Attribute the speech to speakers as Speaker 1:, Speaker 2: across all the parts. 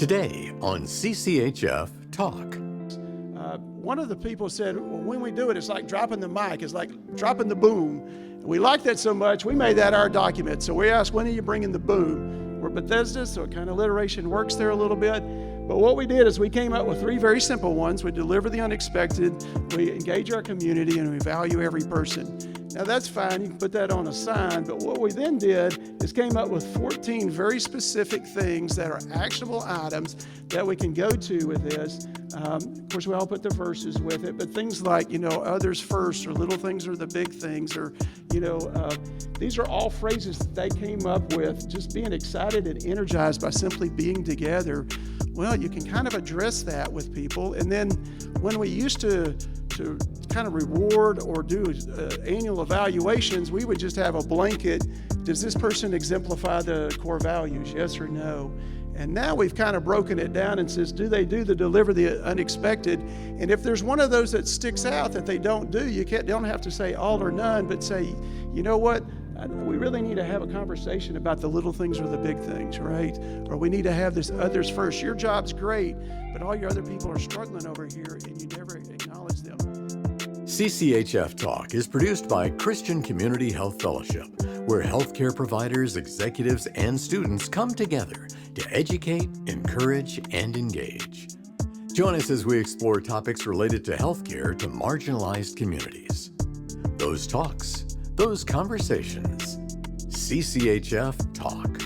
Speaker 1: Today on CCHF Talk.
Speaker 2: One of the people said, well, when we do it, it's like dropping the mic. It's like dropping the boom. We like that so much, we made that our document. So we asked, when are you bringing the boom? We're Bethesda, so it kind of alliteration works there a little bit. But what we did is we came up with three very simple ones. We deliver the unexpected, we engage our community, and we value every person. Now that's fine, you can put that on a sign, but what we then did is came up with 14 very specific things that are actionable items that we can go to with this. Of course, we all put the verses with it, but things like, others first, or little things are the big things, or, these are all phrases that they came up with, just being excited and energized by simply being together. Well, you can kind of address that with people. And then when we used to kind of reward or do annual evaluations, we would just have a blanket. Does this person exemplify the core values? Yes or no? And now we've kind of broken it down and says, do they deliver the unexpected? And if there's one of those that sticks out that they don't do, don't have to say all or none, but say, you know what? We really need to have a conversation about the little things or the big things, right? Or we need to have this others first. Your job's great, but all your other people are struggling over here and you never acknowledge them.
Speaker 1: CCHF Talk is produced by Christian Community Health Fellowship, where healthcare providers, executives, and students come together to educate, encourage, and engage. Join us as we explore topics related to healthcare to marginalized communities. Those talks, those conversations. CCHF Talk.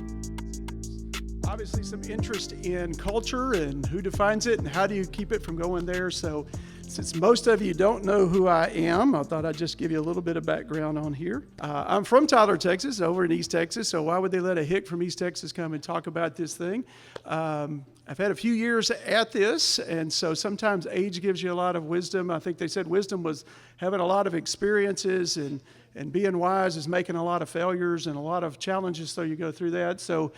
Speaker 2: Obviously some interest in culture and who defines it and how do you keep it from going there. So since most of you don't know who I am, I thought I'd just give you a little bit of background on here. I'm from Tyler, Texas, over in East Texas, so why would they let a hick from East Texas come and talk about this thing? I've had a few years at this, and so sometimes age gives you a lot of wisdom. I think they said wisdom was having a lot of experiences, and being wise is making a lot of failures and a lot of challenges, so you go through that. So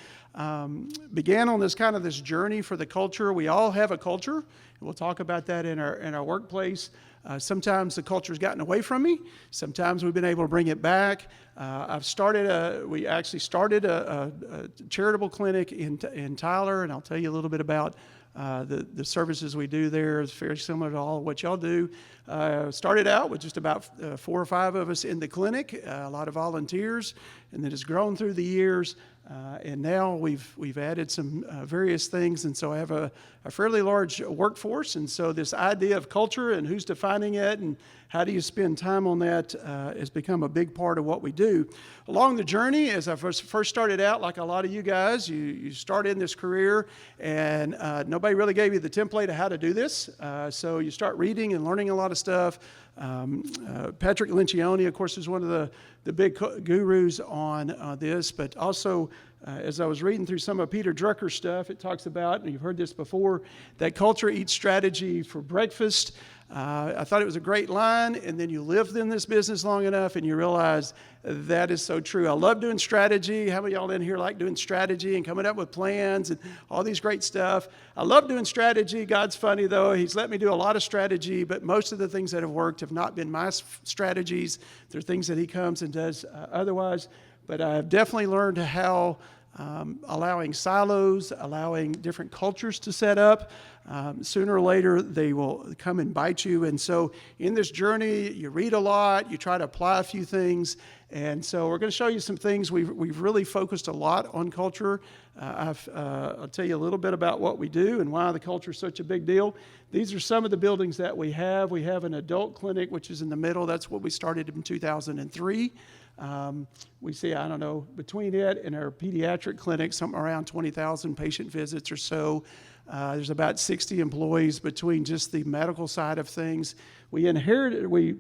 Speaker 2: began on this journey for the culture. We all have a culture. We'll talk about that in our workplace. Sometimes the culture's gotten away from me. Sometimes we've been able to bring it back. We actually started a charitable clinic in Tyler, and I'll tell you a little bit about the services we do there. It's very similar to all of what y'all do. Started out with just about 4 or 5 of us in the clinic, a lot of volunteers, and then it's grown through the years. And now we've added some various things, and so I have a fairly large workforce. And so this idea of culture and who's defining it and how do you spend time on that has become a big part of what we do. Along the journey, as I first started out, like a lot of you guys, you start in this career and nobody really gave you the template of how to do this. So you start reading and learning a lot of stuff. Patrick Lencioni, of course, is one of the big gurus on this, but also as I was reading through some of Peter Drucker's stuff, it talks about, and you've heard this before, that culture eats strategy for breakfast. I thought it was a great line, and then you lived in this business long enough and you realize that is so true. I love doing strategy. How many of y'all in here like doing strategy and coming up with plans and all these great stuff? I love doing strategy. God's funny though. He's let me do a lot of strategy, but most of the things that have worked have not been my strategies. They're things that he comes and does otherwise. But I've definitely learned how allowing silos, allowing different cultures to set up. Sooner or later, they will come and bite you. And so in this journey, you read a lot, you try to apply a few things. And so we're going to show you some things. We've really focused a lot on culture. I'll tell you a little bit about what we do and why the culture is such a big deal. These are some of the buildings that we have. We have an adult clinic, which is in the middle. That's what we started in 2003. We see, between it and our pediatric clinic, something around 20,000 patient visits or so. There's about 60 employees between just the medical side of things. We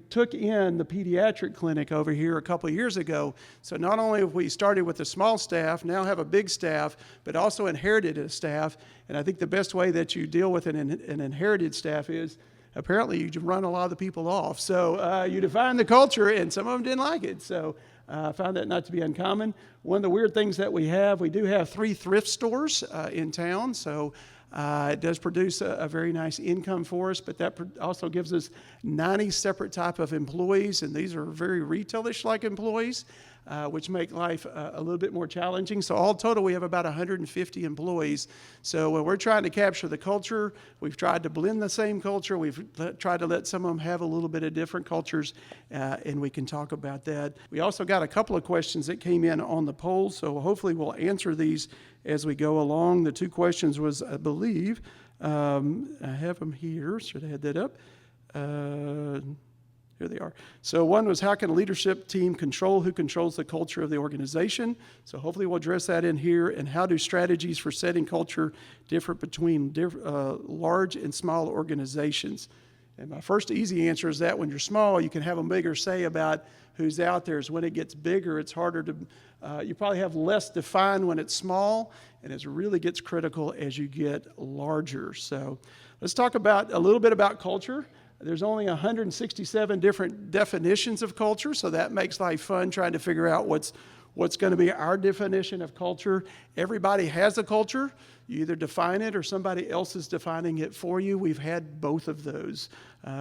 Speaker 2: took in the pediatric clinic over here a couple of years ago. So not only have we started with a small staff, now have a big staff, but also inherited a staff. And I think the best way that you deal with an inherited staff is apparently you run a lot of the people off. So you define the culture, and some of them didn't like it. So I found that not to be uncommon. One of the weird things that we do have 3 thrift stores in town. So it does produce a very nice income for us, but that also gives us 90 separate type of employees, and these are very retail-ish like employees. which make life a little bit more challenging. So all total, we have about 150 employees. So when we're trying to capture the culture, we've tried to blend the same culture. We've tried to let some of them have a little bit of different cultures, and we can talk about that. We also got a couple of questions that came in on the poll, so hopefully we'll answer these as we go along. The two questions was, I believe, I have them here. Should I have that up? Here they are. So one was, how can a leadership team control who controls the culture of the organization? So hopefully we'll address that in here. And how do strategies for setting culture differ between large and small organizations? And my first easy answer is that when you're small, you can have a bigger say about who's out there. Is when it gets bigger, it's harder to, you probably have less defined when it's small, and it really gets critical as you get larger. So let's talk about a little bit about culture. There's only 167 different definitions of culture, so that makes life fun trying to figure out what's going to be our definition of culture. Everybody has a culture. You either define it or somebody else is defining it for you. We've had both of those.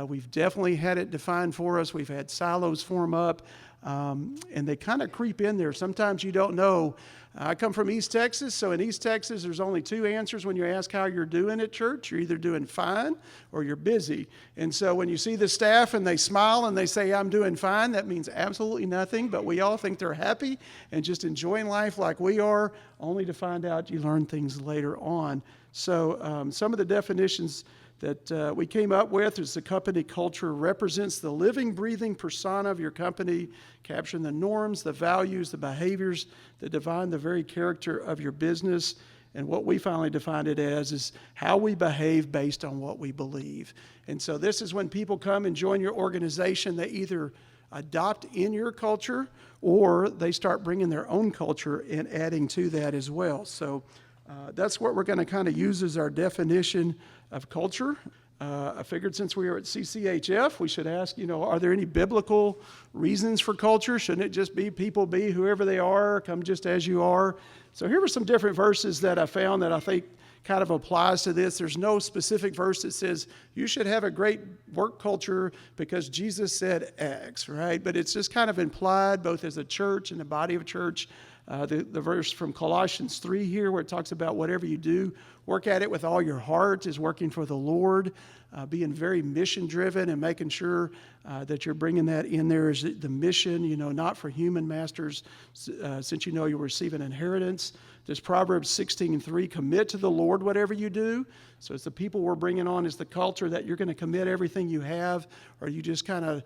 Speaker 2: We've definitely had it defined for us. We've had silos form up, and they kind of creep in there. Sometimes you don't know. I come from East Texas, so in East Texas, there's only two answers when you ask how you're doing at church. You're either doing fine or you're busy. And so when you see the staff and they smile and they say, I'm doing fine, that means absolutely nothing, but we all think they're happy and just enjoying life like we are, only to find out you learn things later on. So some of the definitions that we came up with is the company culture represents the living, breathing persona of your company, capturing the norms, the values, the behaviors that define the very character of your business. And what we finally defined it as is how we behave based on what we believe. And so this is when people come and join your organization, they either adopt in your culture or they start bringing their own culture and adding to that as well. So that's what we're going to kind of use as our definition of culture. I figured since we are at CCHF, we should ask, are there any biblical reasons for culture? Shouldn't it just be people be whoever they are, come just as you are? So here were some different verses that I found that I think kind of applies to this. There's no specific verse that says you should have a great work culture because Jesus said X, right? But it's just kind of implied both as a church and the body of church. The verse from Colossians 3 here where it talks about whatever you do, work at it with all your heart is working for the Lord, being very mission driven and making sure that you're bringing that in there as the mission, not for human masters, since you'll receive an inheritance. There's Proverbs 16:3, commit to the Lord whatever you do. So it's the people we're bringing on is the culture that you're going to commit everything you have, or you just kind of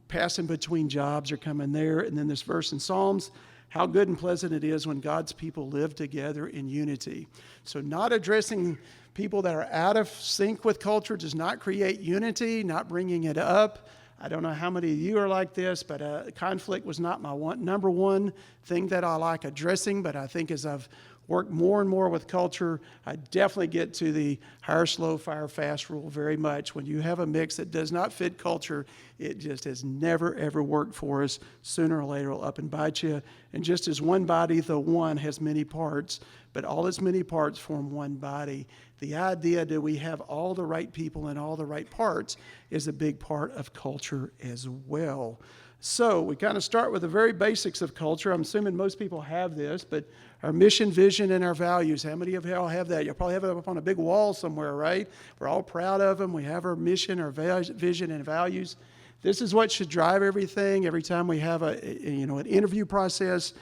Speaker 2: passing between jobs or coming there. And then this verse in Psalms, how good and pleasant it is when God's people live together in unity. So not addressing people that are out of sync with culture does not create unity, not bringing it up. I don't know how many of you are like this, but conflict was not my number one thing that I like addressing, but I think as I've worked more and more with culture, I definitely get to the hire slow, fire fast rule very much. When you have a mix that does not fit culture, it just has never, ever worked for us. Sooner or later, it'll up and bite you. And just as one body, the one has many parts, but all its many parts form one body. The idea that we have all the right people and all the right parts is a big part of culture as well. So we kind of start with the very basics of culture. I'm assuming most people have this, but our mission, vision, and our values. How many of y'all have that? You'll probably have it up on a big wall somewhere, right? We're all proud of them. We have our mission, our vision, and values. This is what should drive everything. Every time we have an interview process,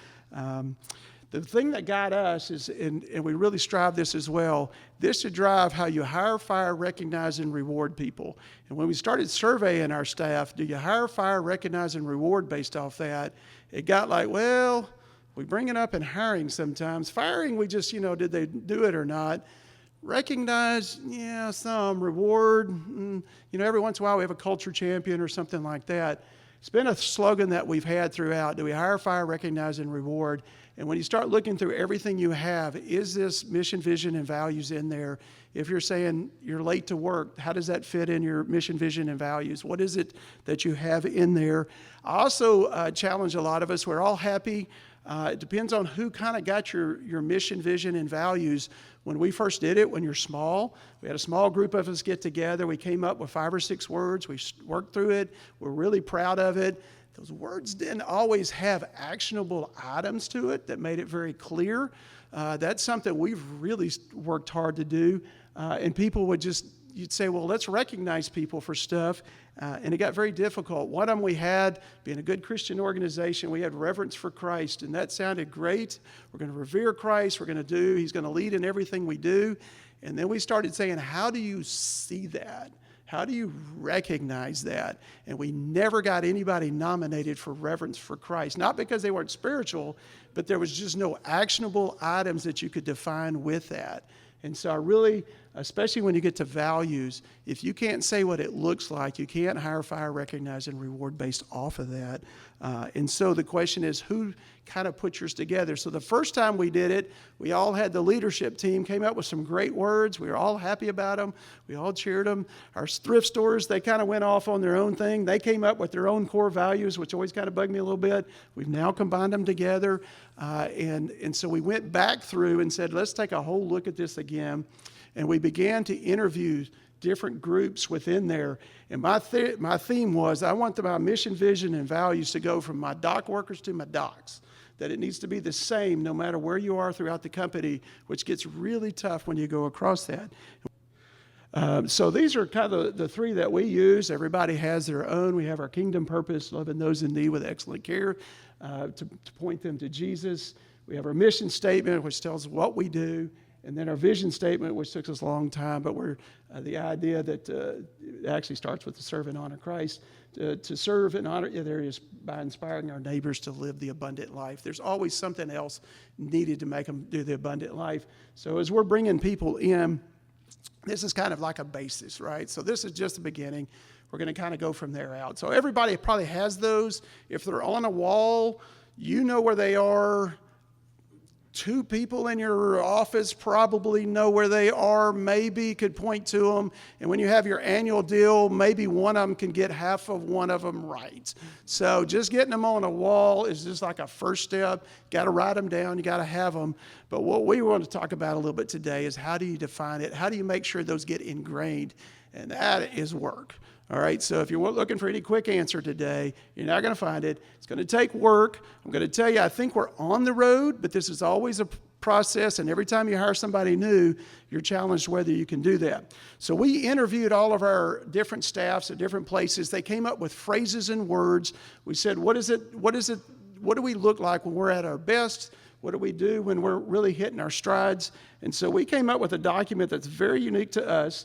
Speaker 2: the thing that got us is, and we really strive this as well, this should drive how you hire, fire, recognize, and reward people. And when we started surveying our staff, do you hire, fire, recognize, and reward based off that? It got like, well, we bring it up in hiring sometimes. Firing, we just, did they do it or not? Recognize, yeah, some. Reward, every once in a while we have a culture champion or something like that. It's been a slogan that we've had throughout. Do we hire, fire, recognize, and reward? And when you start looking through everything you have, is this mission, vision, and values in there? If you're saying you're late to work, how does that fit in your mission, vision, and values? What is it that you have in there? I also challenge a lot of us. We're all happy. It depends on who kind of got your mission, vision, and values. When we first did it, when you're small, we had a small group of us get together. We came up with 5 or 6 words. We worked through it. We're really proud of it. those words didn't always have actionable items to it that made it very clear. That's something we've really worked hard to do. And people would you'd say, well, let's recognize people for stuff. And it got very difficult. One of them we had, being a good Christian organization, we had reverence for Christ, and that sounded great. We're going to revere Christ. He's going to lead in everything we do. And then we started saying, how do you see that? How do you recognize that? And we never got anybody nominated for reverence for Christ. Not because they weren't spiritual, but there was just no actionable items that you could define with that. And so I really, especially when you get to values, if you can't say what it looks like, you can't hire, fire, recognize, and reward based off of that. And so the question is, who kind of put yours together? So the first time we did it, we all had the leadership team, came up with some great words. We were all happy about them. We all cheered them. Our thrift stores, they kind of went off on their own thing. They came up with their own core values, which always kind of bugged me a little bit. We've now combined them together. And so we went back through and said, let's take a whole look at this again. And we began to interview different groups within there. And my theme was, I want my mission, vision, and values to go from my dock workers to my docs. That it needs to be the same no matter where you are throughout the company, which gets really tough when you go across that. So these are kind of the three that we use. Everybody has their own. We have our kingdom purpose, loving those in need with excellent care, to point them to Jesus. We have our mission statement, which tells what we do. And then our vision statement, which took us a long time, but we're the idea that it actually starts with to serve and honor Christ. To serve and honor other areas by inspiring our neighbors to live the abundant life. There's always something else needed to make them do the abundant life. So as we're bringing people in, this is kind of like a basis, right? So this is just the beginning. We're going to kind of go from there out. So everybody probably has those. If they're on a wall, you know where they are. 2 people in your office probably know where they are, maybe could point to them. And when you have your annual deal, maybe one of them can get half of one of them right. So just getting them on a wall is just like a first step. Got to write them down. You got to have them. But what we want to talk about a little bit today is how do you define it? How do you make sure those get ingrained? And that is work. All right, so if you're looking for any quick answer today, you're not going to find it. It's going to take work. I'm going to tell you, I think we're on the road, but this is always a process, and every time you hire somebody new, you're challenged whether you can do that. So we interviewed all of our different staffs at different places. They came up with phrases and words. We said, what do we look like when we're at our best? What do we do when we're really hitting our strides? And so we came up with a document that's very unique to us.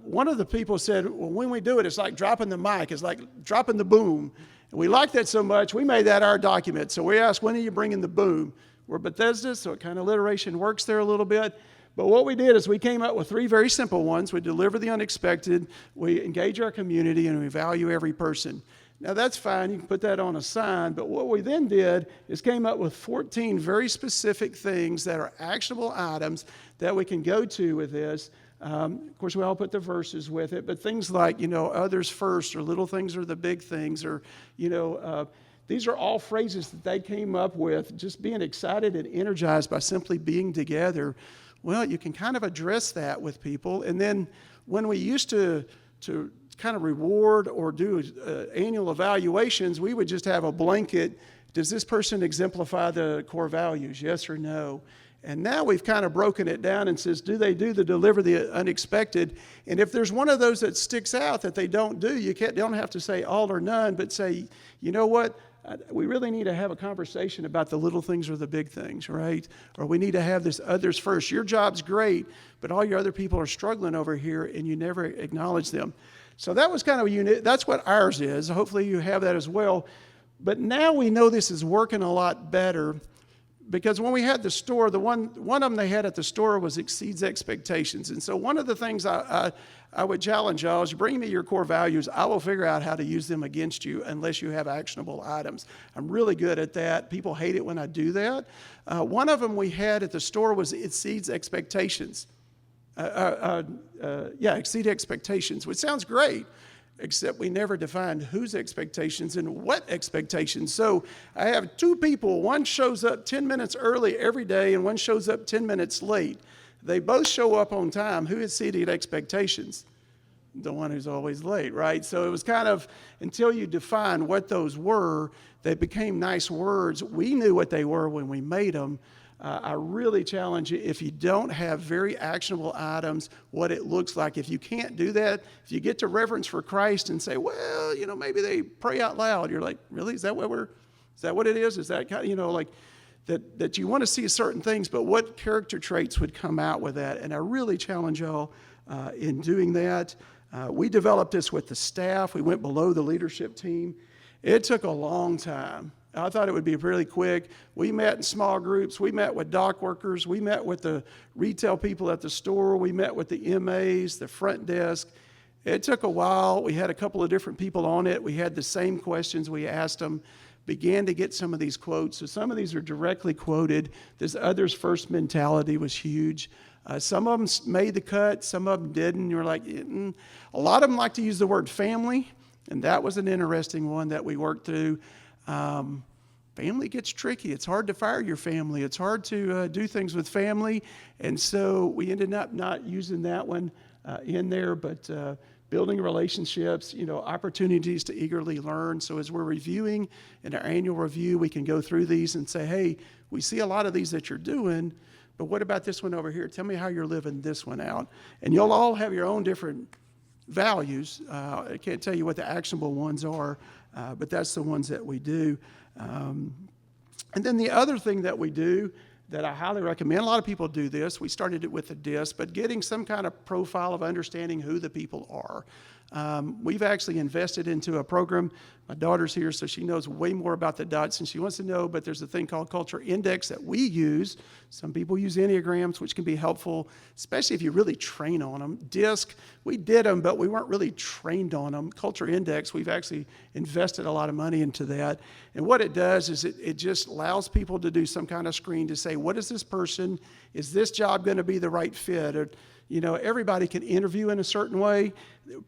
Speaker 2: One of the people said, well, when we do it, it's like dropping the mic. It's like dropping the boom. And we like that so much, we made that our document. So we asked, when are you bringing the boom? We're Bethesda, so it kind of alliteration works there a little bit. But what we did is we came up with 3 very simple ones. We deliver the unexpected, we engage our community, and we value every person. Now that's fine, you can put that on a sign, but what we then did is came up with 14 very specific things that are actionable items that we can go to with this. Of course, we all put the verses with it, but things like, others first, or little things are the big things, or, these are all phrases that they came up with, just being excited and energized by simply being together. Well, you can kind of address that with people. And then when we used to kind of reward or do annual evaluations, we would just have a blanket. Does this person exemplify the core values? Yes or no? And now we've kind of broken it down and says, do they deliver the unexpected? And if there's one of those that sticks out that they don't do, you don't have to say all or none, but say, you know what? We really need to have a conversation about the little things or the big things, right? Or we need to have this others first. Your job's great, but all your other people are struggling over here and you never acknowledge them. So that was kind of unique. That's what ours is. Hopefully you have that as well. But now we know this is working a lot better, because when we had the store, the one of them they had at the store was exceeds expectations. And so one of the things I would challenge y'all is, bring me your core values. I will figure out how to use them against you unless you have actionable items. I'm really good at that. People hate it when I do that. One of them we had at the store was exceeds expectations. Exceed expectations, which sounds great, except we never defined whose expectations and what expectations. So I have 2 people, one shows up 10 minutes early every day and one shows up 10 minutes late. They both show up on time. Who exceeded expectations? the one who's always late, right? So it was kind of, until you define what those were, they became nice words. We knew what they were when we made them. I really challenge you, if you don't have very actionable items, what it looks like. If you can't do that, if you get to reverence for Christ and say, well, maybe they pray out loud, you're like, really? Is that what it is? Is that kind of, like that you want to see certain things, but what character traits would come out with that? And I really challenge y'all in doing that. We developed this with the staff. We went below the leadership team. It took a long time. I thought it would be really quick. We met in small groups. We met with dock workers. We met with the retail people at the store. We met with the MAs, the front desk. It took a while. We had a couple of different people on it. We had the same questions we asked them. Began to get some of these quotes. So some of these are directly quoted. This others first mentality was huge. Some of them made the cut. Some of them didn't. You're like, A lot of them like to use the word family, and that was an interesting one that we worked through. Family gets tricky. It's hard to fire your family. It's hard to do things with family. And so we ended up not using that one in there, but building relationships, opportunities to eagerly learn. So as we're reviewing in our annual review, we can go through these and say, hey, we see a lot of these that you're doing, but what about this one over here? Tell me how you're living this one out. And you'll all have your own different values. I can't tell you what the actionable ones are, but that's the ones that we do. And then the other thing that we do that I highly recommend, a lot of people do this, we started it with a disc, but getting some kind of profile of understanding who the people are. We've actually invested into a program. My daughter's here, so she knows way more about the dots than she wants to know, but there's a thing called Culture Index that we use. Some people use Enneagrams, which can be helpful, especially if you really train on them. DISC, we did them, but we weren't really trained on them. Culture Index, we've actually invested a lot of money into that. And what it does is it just allows people to do some kind of screen to say, what is this person? Is this job going to be the right fit? Or, everybody can interview in a certain way.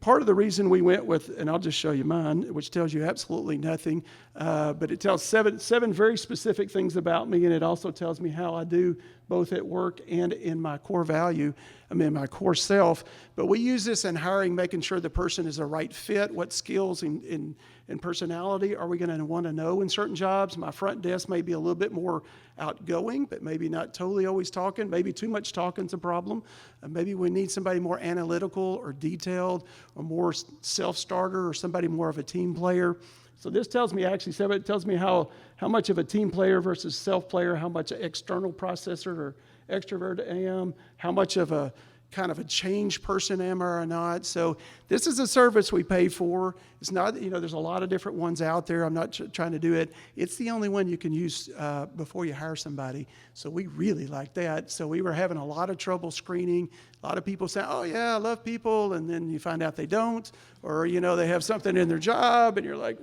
Speaker 2: Part of the reason we went with, and I'll just show you mine, which tells you absolutely nothing, but it tells seven very specific things about me, and it also tells me how I do both at work and in my core value, my core self. But we use this in hiring, making sure the person is a right fit. What skills and personality are we going to want to know in certain jobs? My front desk may be a little bit more outgoing, but maybe not totally always talking. Maybe too much talking's a problem. Maybe we need somebody more analytical or detailed or more self-starter or somebody more of a team player. So this tells me it tells me how much of a team player versus self-player, how much external processor or extrovert I am, how much of a kind of a change person am I or not. So this is a service we pay for. It's not, there's a lot of different ones out there. I'm not trying to do it. It's the only one you can use before you hire somebody. So we really like that. So we were having a lot of trouble screening. A lot of people say, oh yeah, I love people. And then you find out they don't, or, they have something in their job and you're like,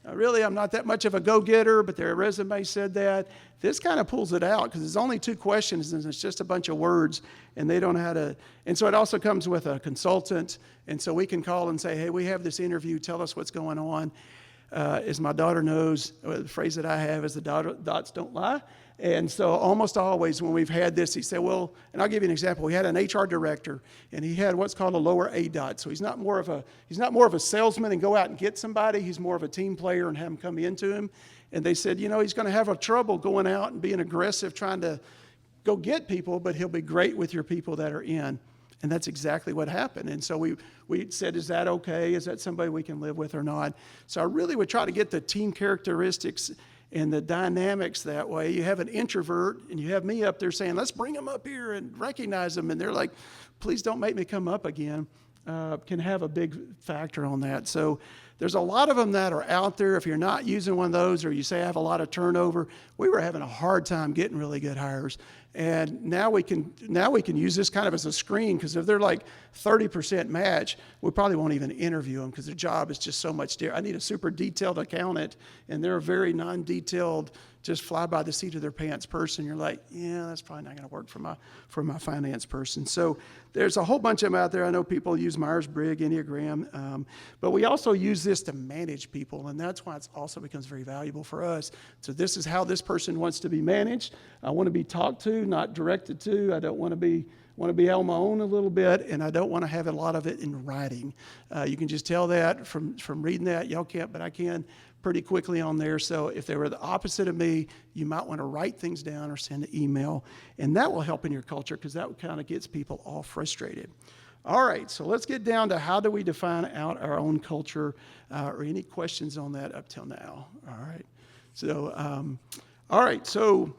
Speaker 2: really, I'm not that much of a go-getter, but their resume said that. This kind of pulls it out because it's only 2 questions and it's just a bunch of words and they don't know how to. And so it also comes with a consultant. And so we can call and say, hey, we have this interview. Tell us what's going on. As my daughter knows, the phrase that I have is the dots don't lie. And so almost always when we've had this, he said, well, and I'll give you an example. We had an HR director and he had what's called a lower A dot. So he's not more of a salesman and go out and get somebody. He's more of a team player and have them come into him. And they said, he's going to have a trouble going out and being aggressive, trying to go get people, but he'll be great with your people that are in. And that's exactly what happened. And so we said, is that okay? Is that somebody we can live with or not? So I really would try to get the team characteristics and the dynamics that way. You have an introvert and you have me up there saying, let's bring them up here and recognize them. And they're like, please don't make me come up again. Can have a big factor on that. So there's a lot of them that are out there. If you're not using one of those or you say I have a lot of turnover, we were having a hard time getting really good hires. And now we can use this kind of as a screen, because if they're like 30% match, we probably won't even interview them because their job is just so much different. I need a super detailed accountant, and they're a very non-detailed, just fly by the seat of their pants person. You're like, yeah, that's probably not going to work for my finance person. So there's a whole bunch of them out there. I know people use Myers-Briggs, Enneagram, but we also use this to manage people, and that's why it also becomes very valuable for us. So this is how this person wants to be managed. I want to be talked to, not directed to. I don't want to be want to be on my own a little bit, and I don't want to have a lot of it in writing. You can just tell that from reading that. Y'all can't, but I can pretty quickly on there. So if they were the opposite of me, you might want to write things down or send an email, and that will help in your culture because that kind of gets people all frustrated. All right, so let's get down to how do we define out our own culture, or any questions on that up till now. All right, so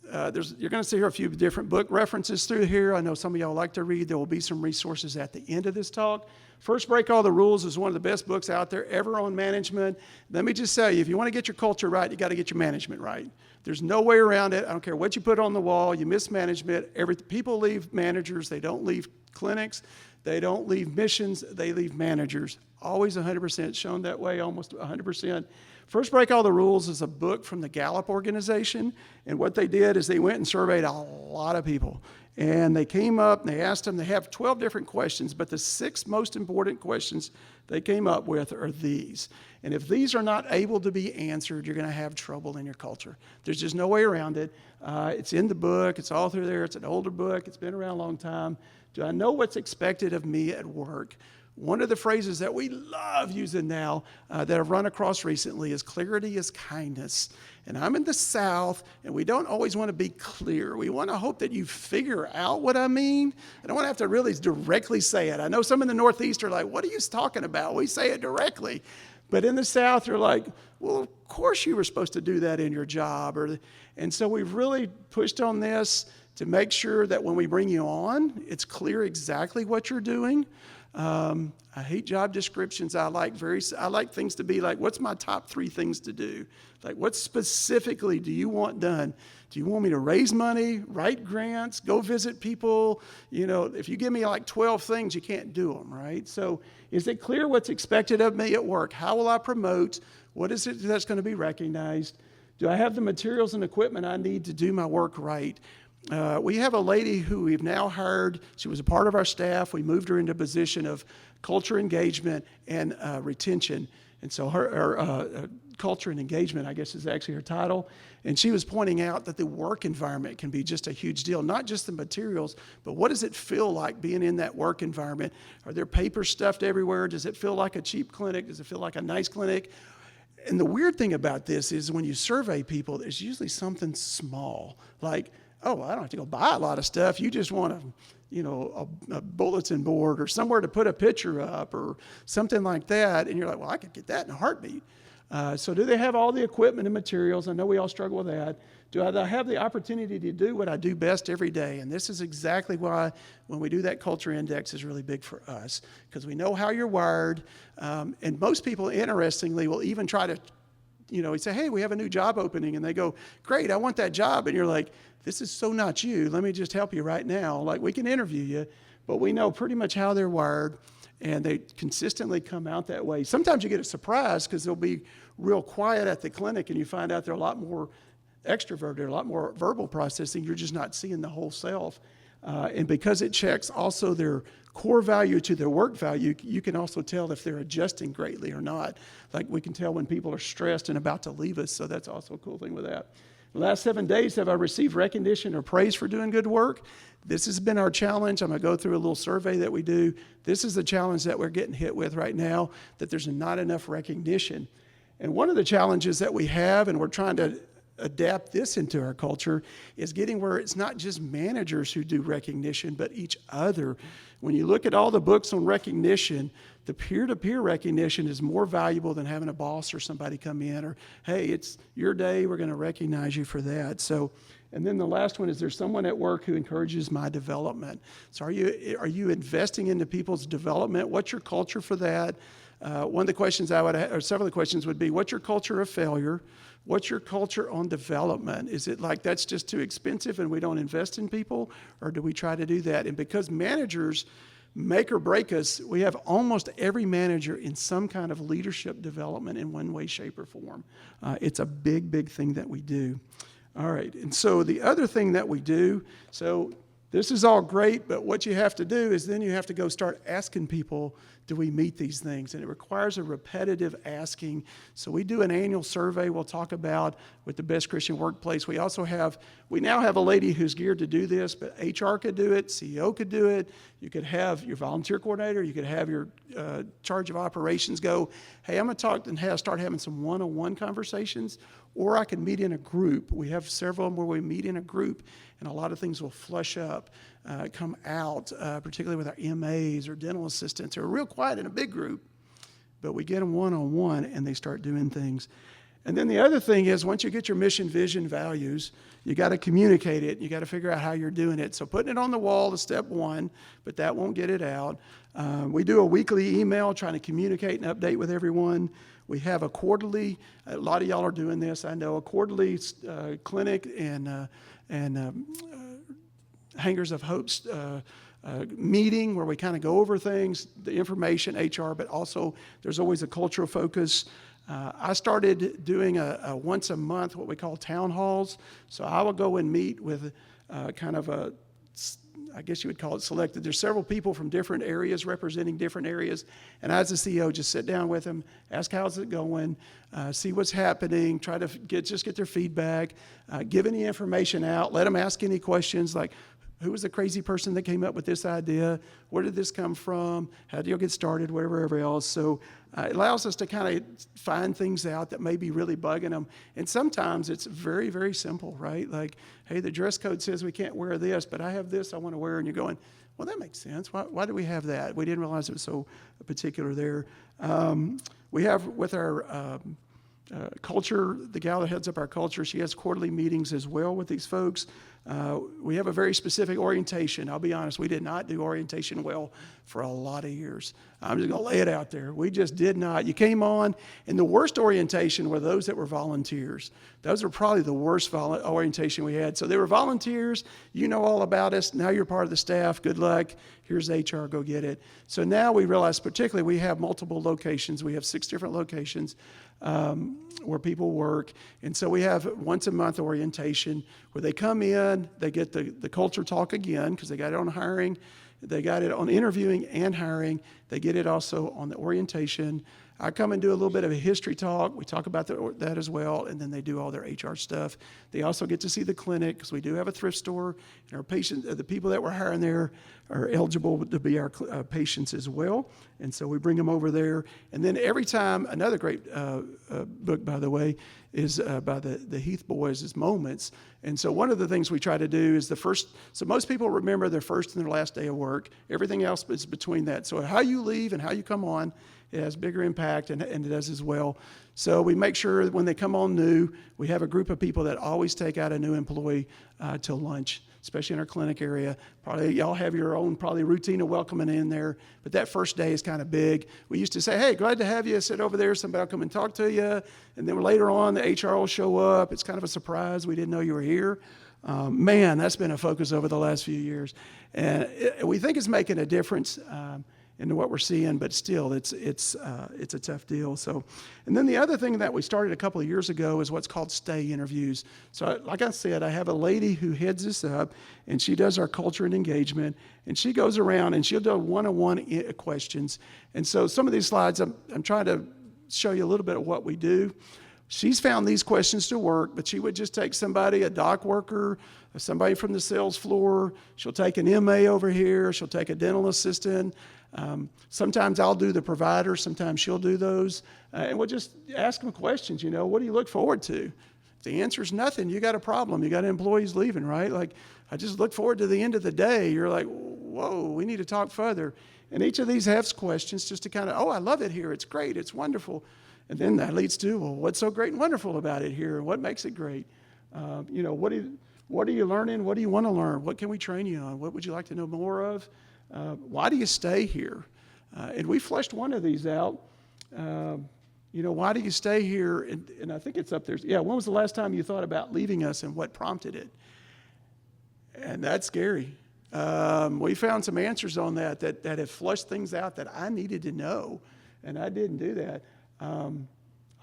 Speaker 2: you're going to see here a few different book references through here. I know some of y'all like to read. There will be some resources at the end of this talk. First Break All the Rules is one of the best books out there ever on management. Let me just tell you, if you want to get your culture right, you got to get your management right. There's no way around it. I don't care what you put on the wall. You mismanagement. People leave managers. They don't leave clinics. They don't leave missions. They leave managers. Always 100% shown that way, almost 100%. First Break All the Rules is a book from the Gallup organization, and what they did is they went and surveyed a lot of people, and they came up and they asked them, they have 12 different questions, but the 6 most important questions they came up with are these. And if these are not able to be answered, you're going to have trouble in your culture. There's just no way around it. It's in the book. It's all through there. It's an older book. It's been around a long time. Do I know what's expected of me at work? One of the phrases that we love using now that I've run across recently is clarity is kindness. And I'm in the South, and we don't always want to be clear. We want to hope that you figure out what I mean. I don't want to have to really directly say it. I know some in the Northeast are like, what are you talking about? We say it directly. But in the South, they're like, well, of course you were supposed to do that in your job. And so we've really pushed on this to make sure that when we bring you on, it's clear exactly what you're doing. I hate job descriptions. I like things to be like, what's my top 3 things to do? Like, what specifically do you want done? Do you want me to raise money, write grants, go visit people? If you give me like 12 things, you can't do them, right? So is it clear what's expected of me at work? How will I promote? What is it that's going to be recognized? Do I have the materials and equipment I need to do my work right? We have a lady who we've now hired. She was a part of our staff. We moved her into a position of culture engagement and retention. And so her culture and engagement, I guess, is actually her title. And she was pointing out that the work environment can be just a huge deal, not just the materials, but what does it feel like being in that work environment? Are there papers stuffed everywhere? Does it feel like a cheap clinic? Does it feel like a nice clinic? And the weird thing about this is when you survey people, there's usually something small, like, oh, I don't have to go buy a lot of stuff. You just want a bulletin board or somewhere to put a picture up or something like that. And you're like, well, I could get that in a heartbeat. So do they have all the equipment and materials? I know we all struggle with that. Do I have the opportunity to do what I do best every day? And this is exactly why when we do that culture index is really big for us, because we know how you're wired. And most people, interestingly, will even try to, we say, hey, we have a new job opening. And they go, great, I want that job. And you're like, this is so not you. Let me just help you right now. Like, we can interview you, but we know pretty much how they're wired, and they consistently come out that way. Sometimes you get a surprise because they'll be real quiet at the clinic, and you find out they're a lot more extroverted, a lot more verbal processing. You're just not seeing the whole self. And because it checks also their core value to their work value, you can also tell if they're adjusting greatly or not. Like, we can tell when people are stressed and about to leave us, so that's also a cool thing with that. The last 7 days, have I received recognition or praise for doing good work? This has been our challenge. I'm going to go through a little survey that we do. This is the challenge that we're getting hit with right now, that there's not enough recognition. And one of the challenges that we have, and we're trying to adapt this into our culture, is getting where it's not just managers who do recognition, but each other. When you look at all the books on recognition, the peer-to-peer recognition is more valuable than having a boss or somebody come in or, hey, it's your day, we're going to recognize you for that. So, and then the last one is, there's someone at work who encourages my development. So are you investing into people's development? What's your culture for that? One of the questions I would have, or several of the questions would be, what's your culture of failure? What's your culture on development? Is it like that's just too expensive and we don't invest in people? Or do we try to do that? And because managers make or break us, we have almost every manager in some kind of leadership development in one way, shape, or form. It's a big, big thing that we do. All right, and so the other thing that we do, so this is all great, but what you have to do is then you have to go start asking people, do we meet these things? And it requires a repetitive asking. So we do an annual survey we'll talk about with the Best Christian Workplace. We now have a lady who's geared to do this, but HR could do it, CEO could do it. You could have your volunteer coordinator, you could have your charge of operations go, hey, I'm going to talk and start having some one-on-one conversations, or I can meet in a group. We have several of them where we meet in a group, and a lot of things will flush up, come out, particularly with our MAs or dental assistants who are real quiet in a big group, but we get them one-on-one and they start doing things. And then the other thing is, once you get your mission, vision, values, you got to communicate it. You got to figure out how you're doing it. So putting it on the wall is step one, but that won't get it out. We do a weekly email trying to communicate and update with everyone. We have a quarterly, a lot of y'all are doing this, I know, a quarterly clinic and Hangers of Hope's meeting where we kind of go over things, the information, HR, but also there's always a cultural focus. I started doing a once a month, what we call town halls. So I will go and meet with I guess you would call it selected. There's several people from different areas representing different areas. And as a CEO, just sit down with them, ask how's it going, see what's happening, try to get their feedback, give any information out, let them ask any questions like, who was the crazy person that came up with this idea? Where did this come from? How did you get started? Whatever else. So it allows us to kind of find things out that may be really bugging them. And sometimes it's very, very simple, right? Like, hey, the dress code says we can't wear this, but I have this I want to wear. And you're going, well, that makes sense. Why do we have that? We didn't realize it was so particular there. We have with our culture, the gal that heads up our culture, she has quarterly meetings as well with these folks. We have a very specific orientation. I'll be honest, we did not do orientation well for a lot of years. I'm just going to lay it out there. We just did not. You came on, and the worst orientation were those that were volunteers. Those were probably the worst orientation we had. So they were volunteers. You know all about us. Now you're part of the staff. Good luck. Here's HR. Go get it. So now we realize, particularly, we have multiple locations. We have 6 different locations where people work. And so we have once a month orientation where they come in, they get the culture talk again because they got it on hiring, they got it on interviewing and hiring, they get it also on the orientation. I come and do a little bit of a history talk. We talk about that as well, and then they do all their HR stuff. They also get to see the clinic because we do have a thrift store, and our patients, the people that we're hiring there are eligible to be our patients as well, and so we bring them over there. And then every time, another great book, by the way, is by the Heath boys, is Moments. And so one of the things we try to do is so most people remember their first and their last day of work. Everything else is between that. So how you leave and how you come on, it has bigger impact, and it does as well. So we make sure that when they come on new, we have a group of people that always take out a new employee till lunch, especially in our clinic area. Probably y'all have your own routine of welcoming in there, but that first day is kind of big. We used to say, hey, glad to have you. Sit over there. Somebody will come and talk to you. And then later on, the HR will show up. It's kind of a surprise. We didn't know you were here. Man, that's been a focus over the last few years. And we think it's making a difference into what we're seeing, but still, it's a tough deal. So, and then the other thing that we started a couple of years ago is what's called stay interviews. So, like I said, I have a lady who heads this up, and she does our culture and engagement, and she goes around and she'll do one-on-one questions. And so, some of these slides, I'm trying to show you a little bit of what we do. She's found these questions to work, but she would just take somebody, a dock worker, somebody from the sales floor. She'll take an MA over here. She'll take a dental assistant. Sometimes I'll do the provider. Sometimes she'll do those. And we'll just ask them questions, what do you look forward to? If the answer is nothing, you got a problem. You got employees leaving, right? Like, I just look forward to the end of the day. You're like, whoa, we need to talk further. And each of these has questions just to kind of, I love it here. It's great. It's wonderful. And then that leads to, well, what's so great and wonderful about it here? And what makes it great? What are you learning? What do you want to learn? What can we train you on? What would you like to know more of? Why do you stay here? And we fleshed one of these out. Why do you stay here? And I think it's up there. Yeah, when was the last time you thought about leaving us and what prompted it? And that's scary. We found some answers on that have flushed things out that I needed to know, and I didn't do that.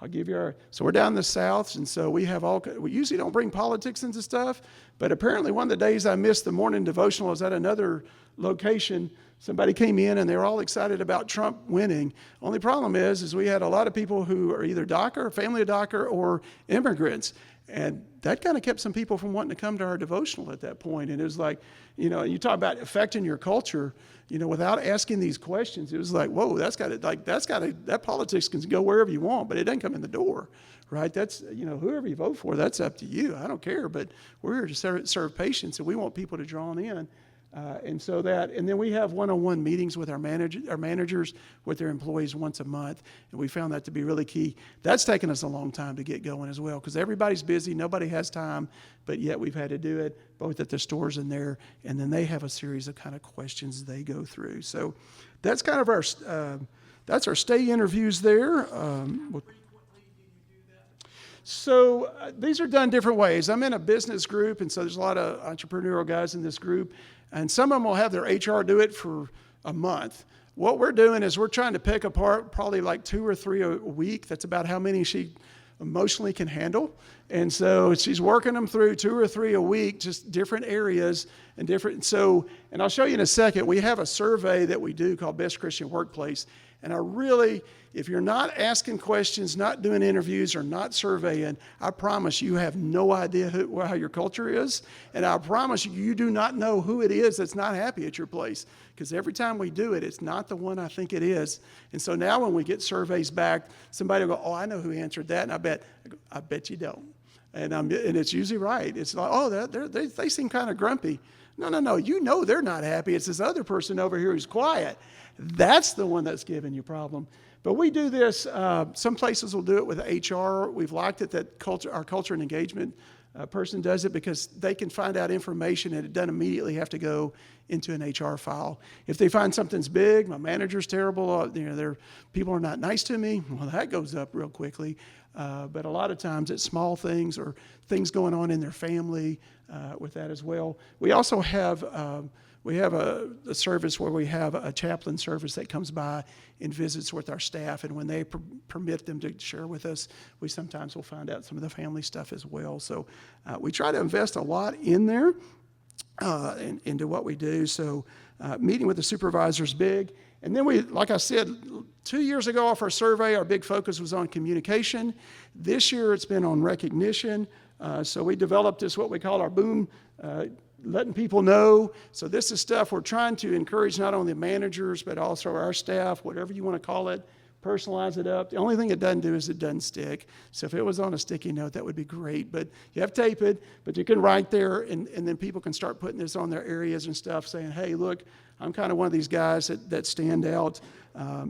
Speaker 2: I'll give you so we're down in the South, and so we usually don't bring politics into stuff, but apparently one of the days I missed the morning devotional was at another location. Somebody came in and they were all excited about Trump winning. Only problem is we had a lot of people who are either DACA, family of DACA, or immigrants. And that kind of kept some people from wanting to come to our devotional at that point. And it was like, you talk about affecting your culture, without asking these questions. It was like, whoa, that politics can go wherever you want, but it doesn't come in the door, right? That's, whoever you vote for, that's up to you. I don't care, but we're here to serve patients, and we want people to draw in. And then we have one-on-one meetings with our managers with their employees once a month, and we found that to be really key. That's taken us a long time to get going as well, because everybody's busy, nobody has time, but yet we've had to do it both at the stores and there, and then they have a series of kind of questions they go through. So that's kind of that's our stay interviews there. So these are done different ways. I'm in a business group, and so there's a lot of entrepreneurial guys in this group, and some of them will have their HR do it for a month. What we're doing is we're trying to pick apart probably like 2 or 3 a week. That's about how many she emotionally can handle. And so she's working them through 2 or 3 a week, just different areas and different. So, and I'll show you in a second, we have a survey that we do called Best Christian Workplace. And if you're not asking questions, not doing interviews, or not surveying, I promise you have no idea how your culture is. And I promise you do not know who it is that's not happy at your place. Because every time we do it, it's not the one I think it is. And so now when we get surveys back, somebody will go, oh, I know who answered that. And I bet you don't. And it's usually right. It's like, oh, they seem kind of grumpy. No, they're not happy. It's this other person over here who's quiet. That's the one that's giving you a problem. But we do this, some places will do it with HR. We've liked it that our culture and engagement person does it because they can find out information and it doesn't immediately have to go into an HR file. If they find something's big, my manager's terrible, their people are not nice to me, well, that goes up real quickly. But a lot of times it's small things or things going on in their family with that as well. We also have a service where we have a chaplain service that comes by and visits with our staff, and when they permit them to share with us, we sometimes will find out some of the family stuff as well. So we try to invest a lot in there into what we do. So meeting with the supervisor is big. And then like I said, 2 years ago off our survey, our big focus was on communication. This year it's been on recognition. So we developed what we call our boom, letting people know. So this is stuff we're trying to encourage not only the managers, but also our staff, whatever you want to call it, personalize it up. The only thing it doesn't do is it doesn't stick. So if it was on a sticky note, that would be great. But you have to tape it, but you can write there, and then people can start putting this on their areas and stuff, saying, hey, look, I'm kind of one of these guys that stand out.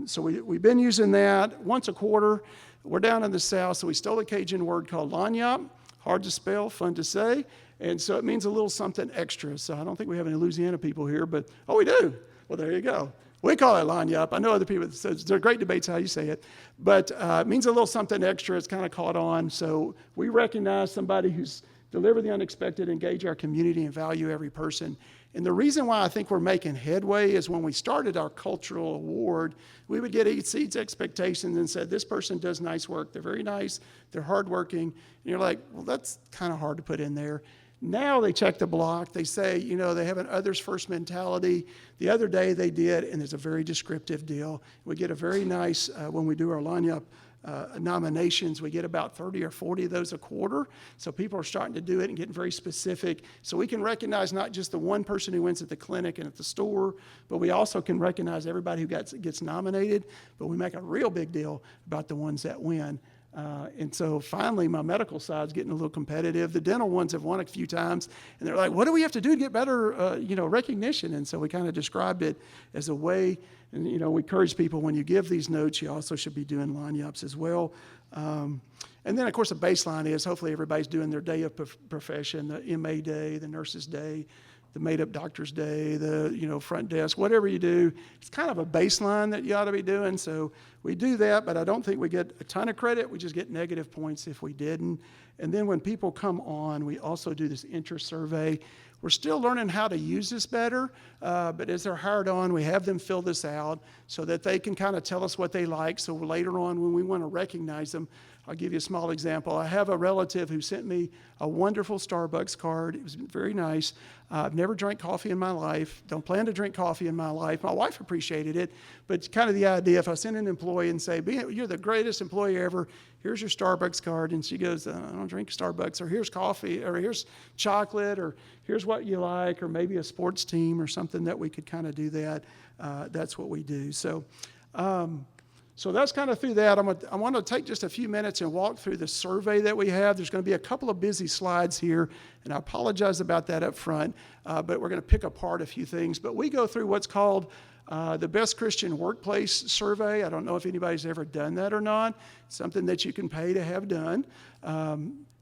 Speaker 2: So we've been using that once a quarter. We're down in the South, so we stole a Cajun word called lanyap. Hard to spell, fun to say. And so it means a little something extra. So I don't think we have any Louisiana people here, but, oh, we do. Well, there you go. We call it lanyap. I know other people, there are great debates how you say it, but it means a little something extra. It's kind of caught on. So we recognize somebody who's delivered the unexpected, engage our community, and value every person. And the reason why I think we're making headway is when we started our cultural award, we would get exceeds expectations and said, this person does nice work. They're very nice. They're hardworking. And you're like, well, that's kind of hard to put in there. Now they check the block. They say, they have an others first mentality. The other day they did, and it's a very descriptive deal. We get a very nice, when we do our lineup nominations, we get about 30 or 40 of those a quarter. So people are starting to do it and getting very specific. So we can recognize not just the one person who wins at the clinic and at the store, but we also can recognize everybody who gets nominated. But we make a real big deal about the ones that win. And so finally, my medical side's getting a little competitive. The dental ones have won a few times, and they're like, what do we have to do to get better, recognition? And so we kind of described it as a way, and, we encourage people when you give these notes, you also should be doing line-ups as well. And then, of course, the baseline is hopefully everybody's doing their day of profession, the MA day, the nurse's day, the made-up doctor's day, the front desk, whatever you do. It's kind of a baseline that you ought to be doing. So we do that, but I don't think we get a ton of credit. We just get negative points if we didn't. And then when people come on, we also do this interest survey. We're still learning how to use this better, but as they're hired on, we have them fill this out so that they can kind of tell us what they like. So later on, when we want to recognize them, I'll give you a small example. I have a relative who sent me a wonderful Starbucks card. It was very nice. I've never drank coffee in my life. Don't plan to drink coffee in my life. My wife appreciated it, but kind of the idea, if I send an employee and say, you're the greatest employee ever, here's your Starbucks card, and she goes, I don't drink Starbucks, or here's coffee, or here's chocolate, or here's what you like, or maybe a sports team or something that we could kind of do that. That's what we do. So that's kind of through that. I want to take just a few minutes and walk through the survey that we have. There's going to be a couple of busy slides here, and I apologize about that up front, but we're going to pick apart a few things. But we go through what's called the Best Christian Workplace Survey. I don't know if anybody's ever done that or not. It's something that you can pay to have done.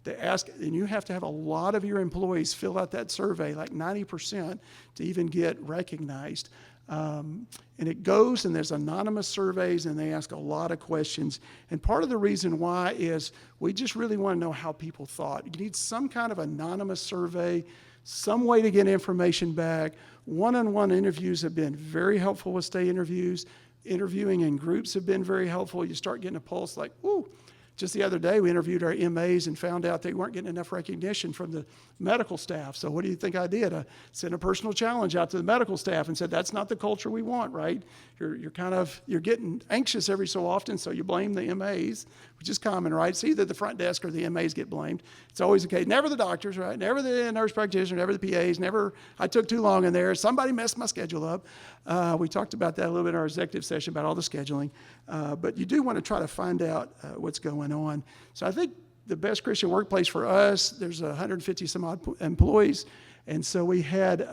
Speaker 2: They ask, and you have to have a lot of your employees fill out that survey, like 90%, to even get recognized. And it goes, and there's anonymous surveys, and they ask a lot of questions. And part of the reason why is we just really want to know how people thought. You need some kind of anonymous survey, some way to get information back. One-on-one interviews have been very helpful with stay interviews. Interviewing in groups have been very helpful. You start getting a pulse like, ooh. Just the other day, we interviewed our MAs and found out they weren't getting enough recognition from the medical staff. So what do you think I did? I sent a personal challenge out to the medical staff and said, that's not the culture we want, right? You're getting anxious every so often, so you blame the MAs, which is common, right? It's either the front desk or the MAs get blamed. It's always the case. Never the doctors, right? Never the nurse practitioner, never the PAs, never I took too long in there. Somebody messed my schedule up. We talked about that a little bit in our executive session about all the scheduling. But you do want to try to find out what's going on. So I think the Best Christian Workplace for us, there's 150 some odd employees. And so we had,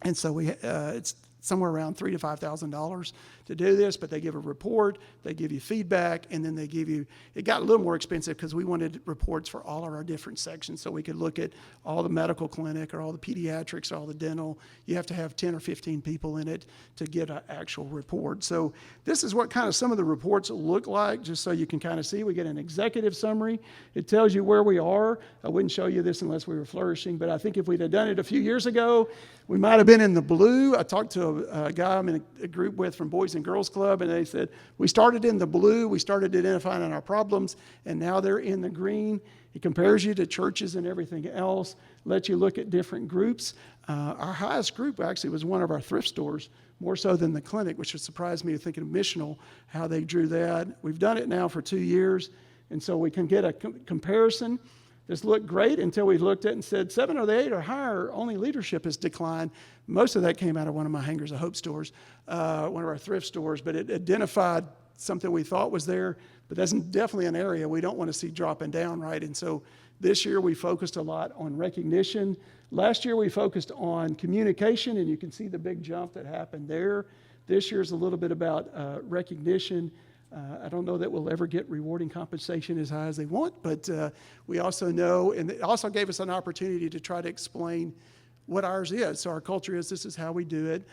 Speaker 2: it's somewhere around $3,000 to $5,000 to do this, but they give a report, they give you feedback, and then they give you, it got a little more expensive because we wanted reports for all of our different sections, so we could look at all the medical clinic or all the pediatrics, or all the dental. You have to have 10 or 15 people in it to get an actual report. So this is what kind of some of the reports look like, just so you can kind of see. We get an executive summary. It tells you where we are. I wouldn't show you this unless we were flourishing, but I think if we'd have done it a few years ago, we might have been in the blue. I talked to a guy I'm in a group with from Boys and Girls Club, and they said, we started in the blue, we started identifying our problems, and now they're in the green. It compares you to churches and everything else, lets you look at different groups. Our highest group actually was one of our thrift stores, more so than the clinic, which would surprise me thinking of missional, how they drew that. We've done it now for 2 years, and so we can get a comparison. This looked great until we looked at it and said 7 or 8 or higher, only leadership has declined. Most of that came out of one of my Hangers of Hope stores, one of our thrift stores, but it identified something we thought was there, but that's definitely an area we don't want to see dropping down, right? And so this year we focused a lot on recognition. Last year we focused on communication, and you can see the big jump that happened there. This year's a little bit about recognition. I don't know that we'll ever get rewarding compensation as high as they want, but we also know, and it also gave us an opportunity to try to explain what ours is. So our culture is, this is how we do it,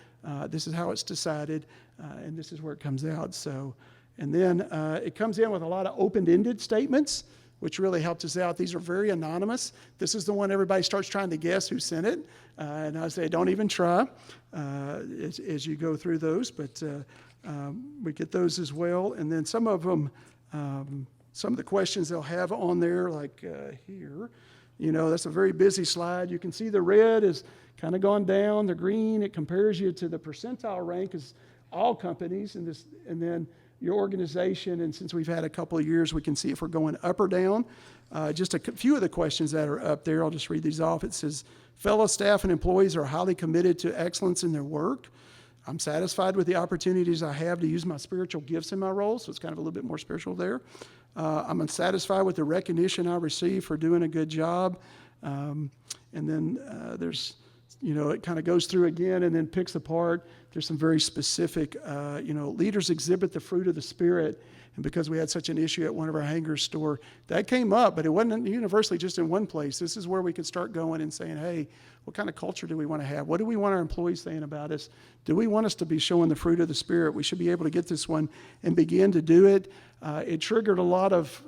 Speaker 2: this is how it's decided, and this is where it comes out. So, and then it comes in with a lot of open-ended statements, which really helped us out. These are very anonymous. This is the one everybody starts trying to guess who sent it, and I say don't even try as you go through those, but we get those as well. And then some of them, some of the questions they'll have on there, like here, you know, that's a very busy slide. You can see the red is kind of gone down. The green, it compares you to the percentile rank as all companies, and then your organization. And since we've had a couple of years, we can see if we're going up or down. Just a few of the questions that are up there, I'll just read these off. It says, fellow staff and employees are highly committed to excellence in their work. I'm satisfied with the opportunities I have to use my spiritual gifts in my role, so it's kind of a little bit more spiritual there. I'm unsatisfied with the recognition I receive for doing a good job. And then there's, you know, it kind of goes through again and then picks apart. There's some very specific, leaders exhibit the fruit of the Spirit. And because we had such an issue at one of our Hangers store, that came up, but it wasn't universally just in one place. This is where we could start going and saying, hey, what kind of culture do we want to have? What do we want our employees saying about us? Do we want us to be showing the fruit of the Spirit? We should be able to get this one and begin to do it. It triggered a lot of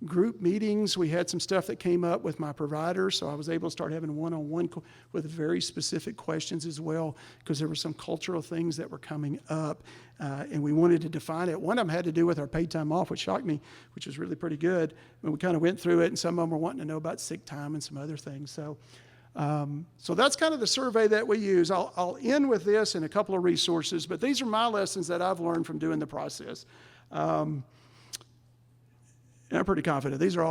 Speaker 2: group meetings. We had some stuff that came up with my provider, so I was able to start having one-on-one with very specific questions as well, because there were some cultural things that were coming up, and we wanted to define it. One of them had to do with our paid time off, which shocked me, which was really pretty good. And we kind of went through it, and some of them were wanting to know about sick time and some other things. So that's kind of the survey that we use. I'll end with this and a couple of resources, but these are my lessons that I've learned from doing the process. And I'm pretty confident these are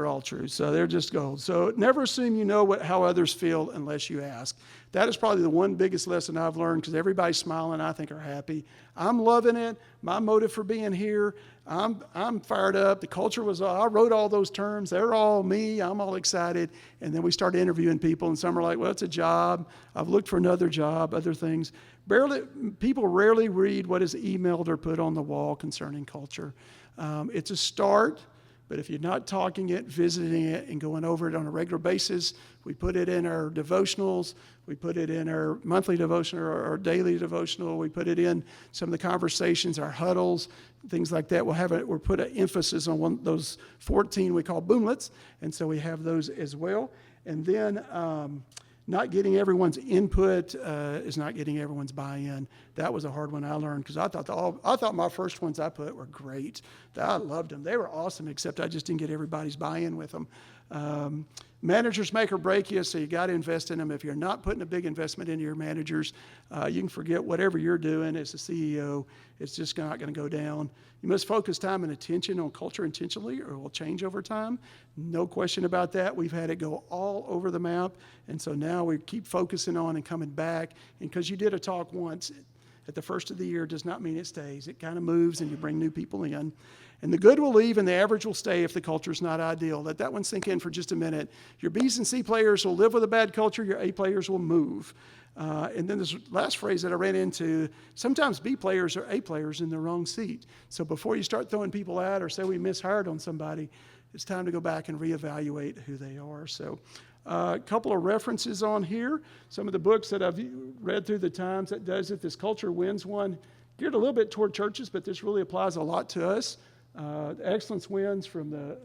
Speaker 2: all true. So they're just gold. So never assume you know how others feel unless you ask. That is probably the one biggest lesson I've learned, because everybody's smiling, I think, are happy. I'm loving it. My motive for being here, I'm fired up. The culture was, I wrote all those terms. They're all me. I'm all excited. And then we started interviewing people, and some are like, well, it's a job. I've looked for another job, other things. People rarely read what is emailed or put on the wall concerning culture. It's a start. But if you're not talking it, visiting it, and going over it on a regular basis, we put it in our devotionals, we put it in our monthly devotional or our daily devotional, we put it in some of the conversations, our huddles, things like that. We'll put an emphasis on those 14 we call boomlets, and so we have those as well. And then not getting everyone's input is not getting everyone's buy-in. That was a hard one I learned, because I thought my first ones I put were great. I loved them. They were awesome, except I just didn't get everybody's buy-in with them. Managers make or break you, so you got to invest in them. If you're not putting a big investment into your managers, you can forget whatever you're doing as a CEO. It's just not going to go down. You must focus time and attention on culture intentionally, or it will change over time. No question about that. We've had it go all over the map, and so now we keep focusing on and coming back. And because you did a talk once at the first of the year does not mean it stays. It kind of moves, and you bring new people in. And the good will leave and the average will stay if the culture is not ideal. Let that one sink in for just a minute. Your B's and C players will live with a bad culture. Your A players will move. And then this last phrase that I ran into, sometimes B players are A players in the wrong seat. So before you start throwing people out or say we mishired on somebody, it's time to go back and reevaluate who they are. So a couple of references on here. Some of the books that I've read through the times that does it. This Culture Wins one, geared a little bit toward churches, but this really applies a lot to us. Excellence Wins from the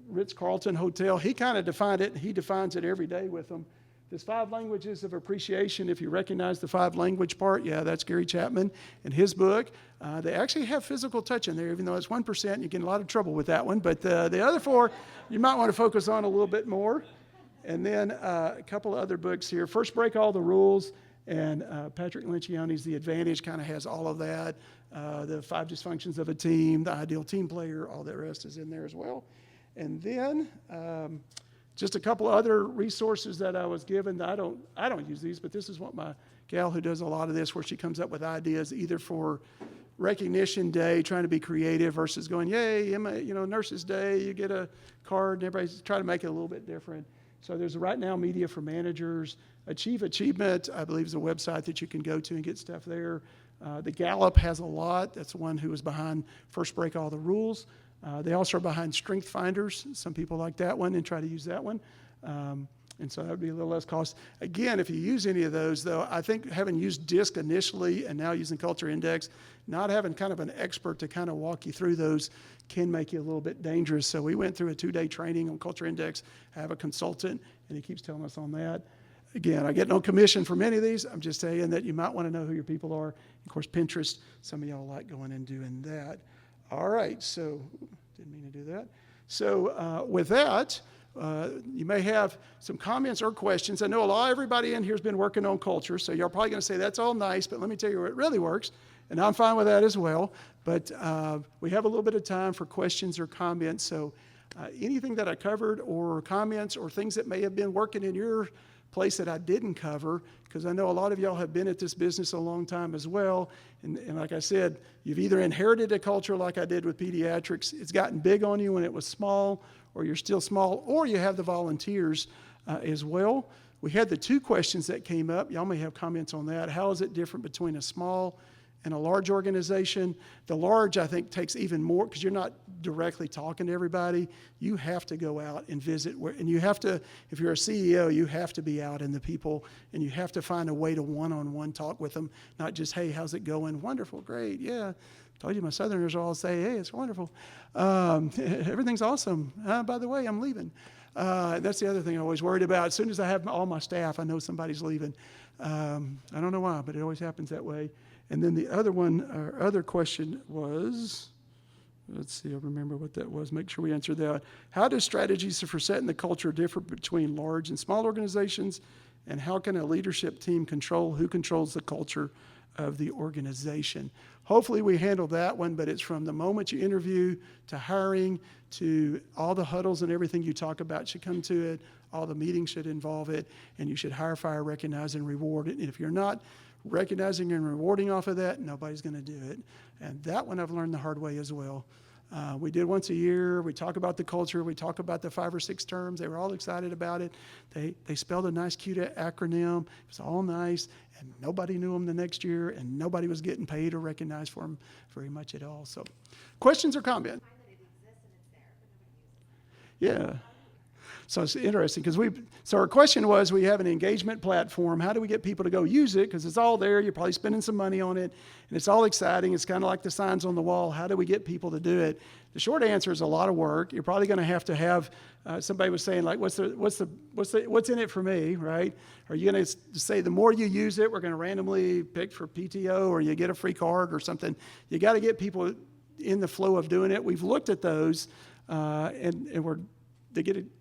Speaker 2: Ritz-Carlton Hotel. He kind of defined it, and he defines it every day with them. There's 5 languages of appreciation. If you recognize the 5 language part, yeah, that's Gary Chapman in his book. They actually have physical touch in there, even though it's 1%, and you get in a lot of trouble with that one. But the other 4, you might want to focus on a little bit more. And then a couple of other books here. First, Break All the Rules. And Patrick Lencioni's The Advantage kind of has all of that. The 5 dysfunctions of a team, the ideal team player, all that rest is in there as well. And then just a couple other resources that I was given. I don't use these, but this is what my gal who does a lot of this, where she comes up with ideas either for Recognition Day, trying to be creative, versus going, yay, Nurses Day, you get a card, and everybody's trying to make it a little bit different. So there's Right Now Media for Managers. Achieve Achievement, I believe, is a website that you can go to and get stuff there. The Gallup has a lot. That's the one who was behind First Break All the Rules. They also are behind Strength Finders. Some people like that one and try to use that one. And so that would be a little less cost. Again, if you use any of those, though, I think having used DISC initially and now using Culture Index, not having kind of an expert to kind of walk you through those can make you a little bit dangerous. So we went through a 2-day training on Culture Index, have a consultant, and he keeps telling us on that. Again, I get no commission from any of these. I'm just saying that you might want to know who your people are. Of course, Pinterest, some of y'all like going and doing that. All right, so didn't mean to do that. So with that, you may have some comments or questions. I know everybody in here has been working on culture, so you're probably going to say that's all nice, but let me tell you where it really works, and I'm fine with that as well. But we have a little bit of time for questions or comments, so anything that I covered or comments or things that may have been working in your place that I didn't cover, because I know a lot of y'all have been at this business a long time as well, and like I said, you've either inherited a culture like I did with pediatrics, it's gotten big on you when it was small, or you're still small, or you have the volunteers as well. We had the 2 questions that came up. Y'all may have comments on that. How is it different between a small and a large organization? The large, I think, takes even more, because you're not directly talking to everybody. You have to go out and visit, and you have to, if you're a CEO, you have to be out in the people, and you have to find a way to one-on-one talk with them, not just, hey, how's it going? Wonderful, great, yeah. Told you my Southerners all say, hey, it's wonderful. Everything's awesome. By the way, I'm leaving. That's the other thing I'm always worried about. As soon as I have all my staff, I know somebody's leaving. I don't know why, but it always happens that way. And then the other one, our other question was, let's see, I remember what that was. Make sure we answer that. How do strategies for setting the culture differ between large and small organizations? And how can a leadership team control who controls the culture of the organization? Hopefully we handled that one, but it's from the moment you interview to hiring to all the huddles and everything you talk about should come to it. All the meetings should involve it, and you should hire, fire, recognize, and reward it. And if you're not recognizing and rewarding off of that, nobody's going to do it. And that one I've learned the hard way as well. We did once a year. We talk about the culture. We talk about the 5 or 6 terms. They were all excited about it. They spelled a nice, cute acronym. It was all nice, and nobody knew them the next year, and nobody was getting paid or recognized for them very much at all. So, questions or comments? Yeah. So it's interesting because so our question was, we have an engagement platform. How do we get people to go use it? Because it's all there. You're probably spending some money on it, and it's all exciting. It's kind of like the signs on the wall. How do we get people to do it? The short answer is a lot of work. You're probably going to have somebody was saying, like, what's in it for me, right? Are you going to say the more you use it, we're going to randomly pick for PTO, or you get a free card or something? You got to get people in the flow of doing it. We've looked at those, and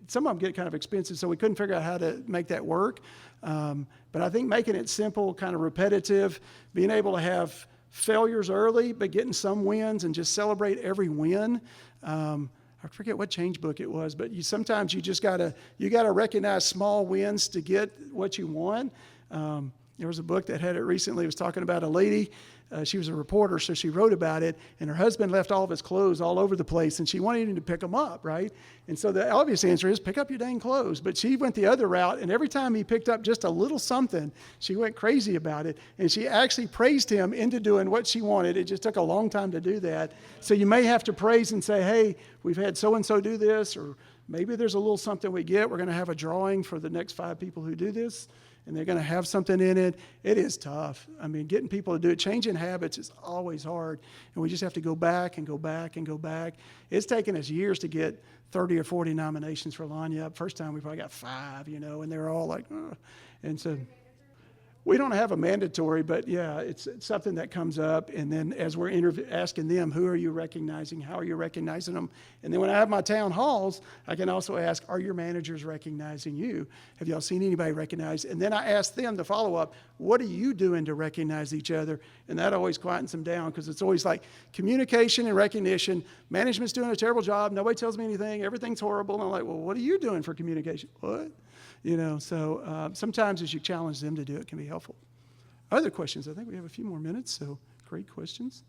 Speaker 2: some of them get kind of expensive, so we couldn't figure out how to make that work. But I think making it simple, kind of repetitive, being able to have failures early, but getting some wins and just celebrate every win. I forget what change book it was, but sometimes you just gotta recognize small wins to get what you want. There was a book that had it recently. It was talking about a lady. She was a reporter, so she wrote about it, and her husband left all of his clothes all over the place, and she wanted him to pick them up, right? And so the obvious answer is pick up your dang clothes. But she went the other route, and every time he picked up just a little something, she went crazy about it, and she actually praised him into doing what she wanted. It just took a long time to do that. So you may have to praise and say, hey, we've had so-and-so do this, or maybe there's a little something we get. We're going to have a drawing for the next 5 people who do this, and they're going to have something in it. It is tough. I mean, getting people to do it, changing habits is always hard, and we just have to go back and go back and go back. It's taken us years to get 30 or 40 nominations for Line Up. First time we probably got 5, and they're all like, ugh. And so we don't have a mandatory, but yeah, it's something that comes up. And then as we're asking them, who are you recognizing? How are you recognizing them? And then when I have my town halls, I can also ask, are your managers recognizing you? Have y'all seen anybody recognize? And then I ask them to follow up, what are you doing to recognize each other? And that always quietens them down, because it's always like communication and recognition. Management's doing a terrible job. Nobody tells me anything. Everything's horrible. And I'm like, well, what are you doing for communication? What? So sometimes as you challenge them to do it can be helpful. Other questions? I think we have a few more minutes, so great questions.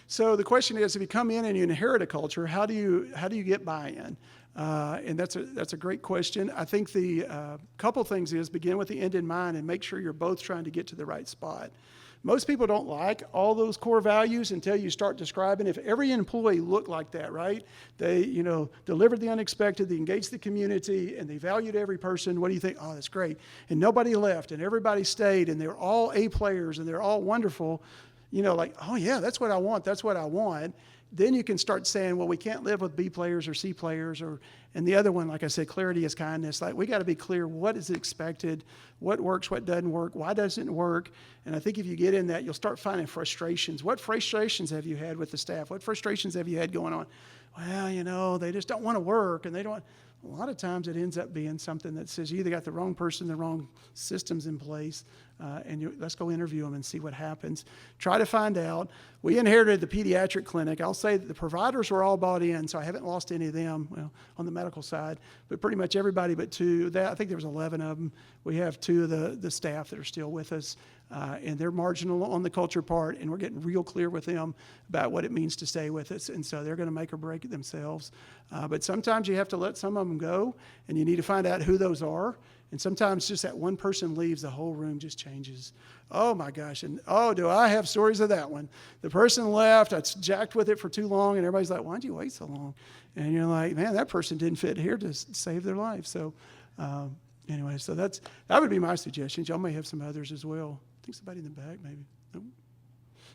Speaker 2: So the question is, if you come in and you inherit a culture, how do you get buy-in? And that's a great question. I think the couple things is begin with the end in mind and make sure you're both trying to get to the right spot. Most people don't like all those core values until you start describing. If every employee looked like that, right? They, delivered the unexpected, they engaged the community, and they valued every person. What do you think? Oh, that's great. And nobody left, and everybody stayed, and they're all A players, and they're all wonderful. Like, oh yeah, that's what I want. That's what I want. Then you can start saying, well, we can't live with B players or C players, and the other one, like I said, clarity is kindness. Like, we got to be clear what is expected, what works, what doesn't work, why doesn't it work. And I think if you get in that, you'll start finding frustrations. What frustrations have you had with the staff? What frustrations have you had going on? Well, they just don't want to work, and they don't. A lot of times it ends up being something that says you either got the wrong person, the wrong systems in place, let's go interview them and see what happens. Try to find out. We inherited the pediatric clinic. I'll say that the providers were all bought in, so I haven't lost any of them, on the medical side, but pretty much everybody but 2. I think there was 11 of them. We have 2 of the staff that are still with us, and they're marginal on the culture part, and we're getting real clear with them about what it means to stay with us, and so they're going to make or break it themselves. But sometimes you have to let some of them go, and you need to find out who those are, And sometimes just that one person leaves, the whole room just changes. Oh my gosh. And do I have stories of that one? The person left, I jacked with it for too long, and everybody's like, why'd you wait so long? And you're like, man, that person didn't fit here to save their life. So anyway, so that would be my suggestions. Y'all may have some others as well. I think somebody in the back maybe. Nope.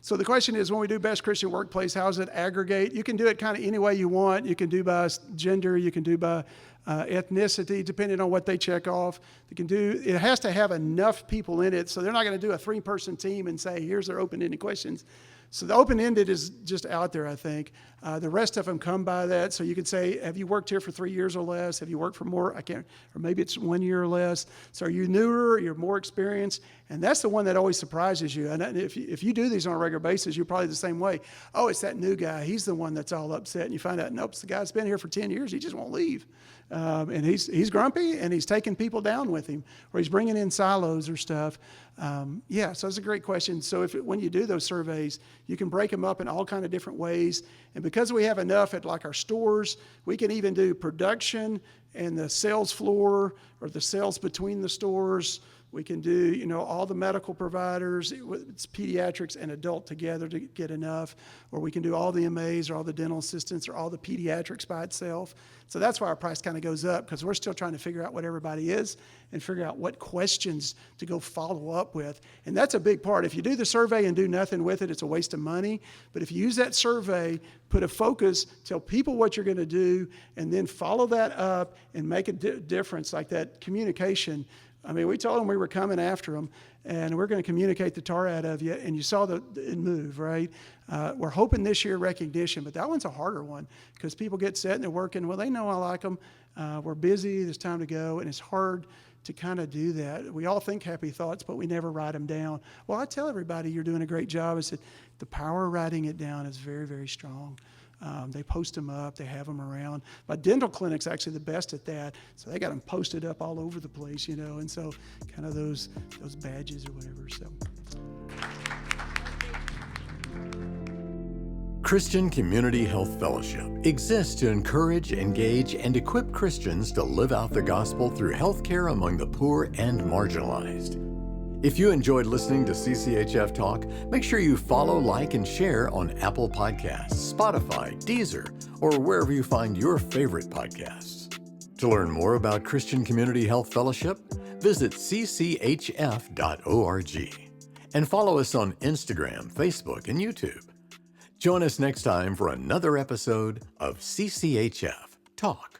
Speaker 2: So the question is, when we do Best Christian Workplace, how does it aggregate? You can do it kind of any way you want. You can do by gender. You can do by ethnicity, depending on what they check off. It has to have enough people in it, so they're not going to do a 3-person team and say, here's their open-ended questions. So the open-ended is just out there, I think. The rest of them come by that. So you could say, have you worked here for 3 years or less? Have you worked for more? Or maybe it's 1 year or less. So are you newer? You're more experienced? And that's the one that always surprises you. And if you do these on a regular basis, you're probably the same way. Oh, it's that new guy. He's the one that's all upset. And you find out, nope, it's the guy's been here for 10 years. He just won't leave. And he's grumpy, and he's taking people down with him, or he's bringing in silos or stuff. So that's a great question. So when you do those surveys, you can break them up in all kind of different ways. And because we have enough at like our stores, we can even do production and the sales floor or the sales between the stores. We can do, all the medical providers, it's pediatrics and adult together to get enough. Or we can do all the MAs or all the dental assistants or all the pediatrics by itself. So that's why our price kind of goes up, because we're still trying to figure out what everybody is and figure out what questions to go follow up with. And that's a big part. If you do the survey and do nothing with it, it's a waste of money. But if you use that survey, put a focus, tell people what you're going to do, and then follow that up and make a difference, like that communication. I mean, we told them we were coming after them, and we're going to communicate the tar out of you, and you saw it move, right? We're hoping this year recognition, but that one's a harder one because people get set and they're working. Well, they know I like them. We're busy. There's time to go, and it's hard to kind of do that. We all think happy thoughts, but we never write them down. Well, I tell everybody you're doing a great job. I said the power of writing it down is very, very strong. They post them up. They have them around. My dental clinic's actually the best at that. So they got them posted up all over the place, and so kind of those badges or whatever. So.
Speaker 1: Christian Community Health Fellowship exists to encourage, engage, and equip Christians to live out the gospel through healthcare among the poor and marginalized. If you enjoyed listening to CCHF Talk, make sure you follow, like, and share on Apple Podcasts, Spotify, Deezer, or wherever you find your favorite podcasts. To learn more about Christian Community Health Fellowship, visit cchf.org and follow us on Instagram, Facebook, and YouTube. Join us next time for another episode of CCHF Talk.